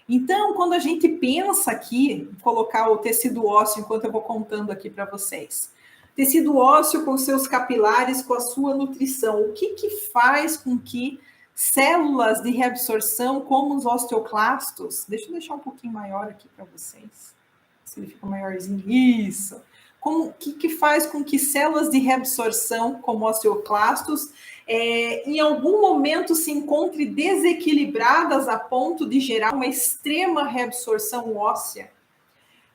Então, quando a gente pensa aqui, colocar o tecido ósseo, enquanto eu vou contando aqui para vocês. Tecido ósseo com seus capilares, com a sua nutrição. O que faz com que células de reabsorção, como os osteoclastos, deixa eu deixar um pouquinho maior aqui para vocês, se ele fica maiorzinho, isso. O que faz com que células de reabsorção, como osteoclastos, em algum momento se encontrem desequilibradas a ponto de gerar uma extrema reabsorção óssea?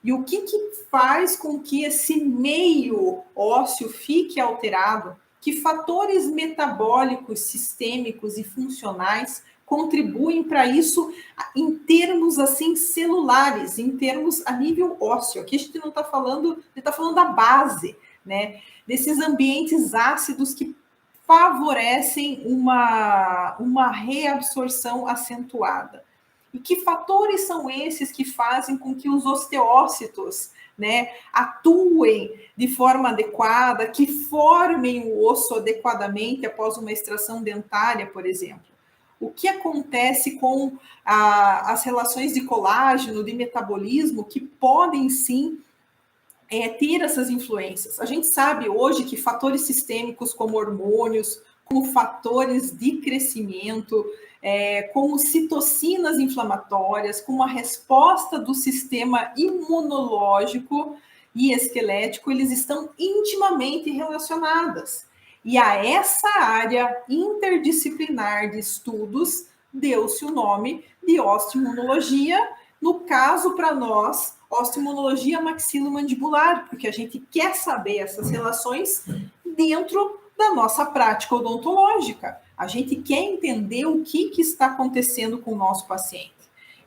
E o que faz com que esse meio ósseo fique alterado? Que fatores metabólicos, sistêmicos e funcionais contribuem para isso em termos assim celulares, em termos a nível ósseo? Aqui a gente não está falando, a gente está falando da base, né? Desses ambientes ácidos que favorecem uma reabsorção acentuada. E que fatores são esses que fazem com que os osteócitos, né, atuem de forma adequada, que formem o osso adequadamente após uma extração dentária, por exemplo? O que acontece com as relações de colágeno, de metabolismo, que podem sim ter essas influências? A gente sabe hoje que fatores sistêmicos como hormônios, como fatores de crescimento, como citocinas inflamatórias, como a resposta do sistema imunológico e esquelético, eles estão intimamente relacionadas. E a essa área interdisciplinar de estudos deu-se o nome de osteoimunologia, no caso, para nós, osteoimunologia maxilomandibular, porque a gente quer saber essas relações dentro da nossa prática odontológica. A gente quer entender o que está acontecendo com o nosso paciente.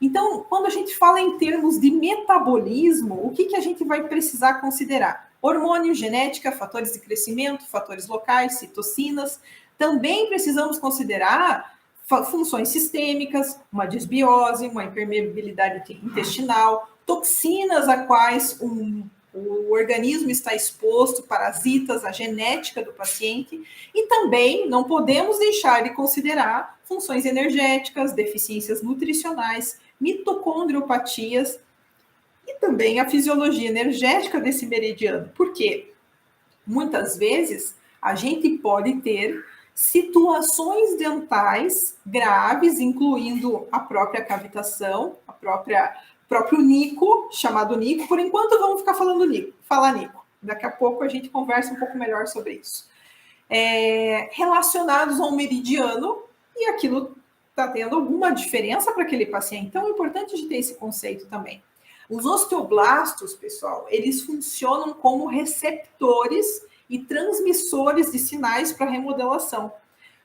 Então, quando a gente fala em termos de metabolismo, o que a gente vai precisar considerar? Hormônio, genética, fatores de crescimento, fatores locais, citocinas. Também precisamos considerar funções sistêmicas, uma desbiose, uma impermeabilidade intestinal, toxinas a quais o organismo está exposto, parasitas, a genética do paciente, e também não podemos deixar de considerar funções energéticas, deficiências nutricionais, mitocondriopatias e também a fisiologia energética desse meridiano. Por quê? Muitas vezes a gente pode ter situações dentais graves, incluindo a própria cavitação, próprio nico, chamado nico. Por enquanto, vamos ficar falando falar nico. Daqui a pouco a gente conversa um pouco melhor sobre isso. Relacionados ao meridiano, e aquilo está tendo alguma diferença para aquele paciente. Então, é importante a gente ter esse conceito também. Os osteoblastos, pessoal, eles funcionam como receptores e transmissores de sinais para remodelação.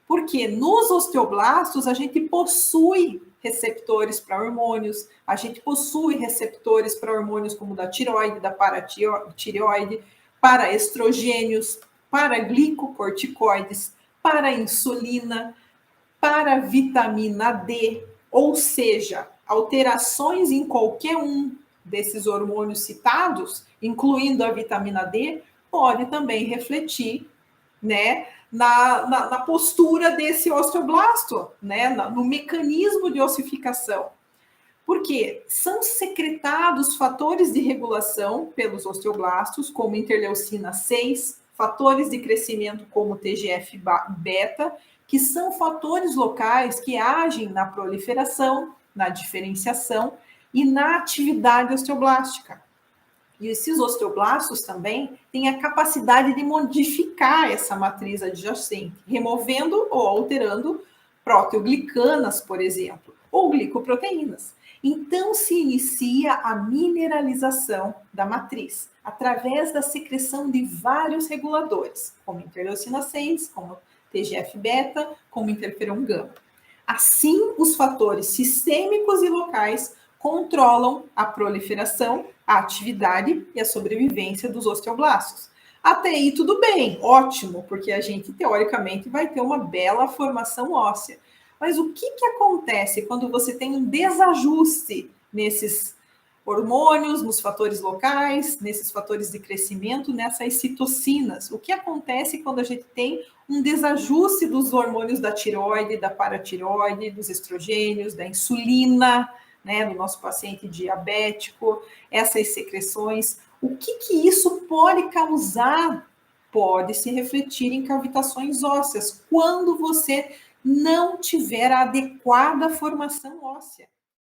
Porque nos osteoblastos a gente possui receptores para hormônios, a gente possui receptores para hormônios como da tireoide, da paratireoide, para estrogênios, para glicocorticoides, para insulina, para vitamina D, ou seja, alterações em qualquer um desses hormônios citados, incluindo a vitamina D, pode também refletir, né, na postura desse osteoblasto, né, no mecanismo de ossificação. Porque são secretados fatores de regulação pelos osteoblastos, como interleucina 6, fatores de crescimento como TGF-beta, que são fatores locais que agem na proliferação, na diferenciação e na atividade osteoblástica. E esses osteoblastos também têm a capacidade de modificar essa matriz adjacente, removendo ou alterando proteoglicanas, por exemplo, ou glicoproteínas. Então, se inicia a mineralização da matriz através da secreção de vários reguladores, como interleucina 6, como TGF-beta, como interferon gama. Assim, os fatores sistêmicos e locais controlam a proliferação, a atividade e a sobrevivência dos osteoblastos. Até aí tudo bem, ótimo, porque a gente teoricamente vai ter uma bela formação óssea. Mas o que acontece quando você tem um desajuste nesses hormônios, nos fatores locais, nesses fatores de crescimento, nessas citocinas? O que acontece quando a gente tem um desajuste dos hormônios da tireoide, da paratireoide, dos estrogênios, da insulina, né, do nosso paciente diabético, essas secreções, o que isso pode causar? Pode se refletir em cavitações ósseas, quando você não tiver a adequada formação óssea.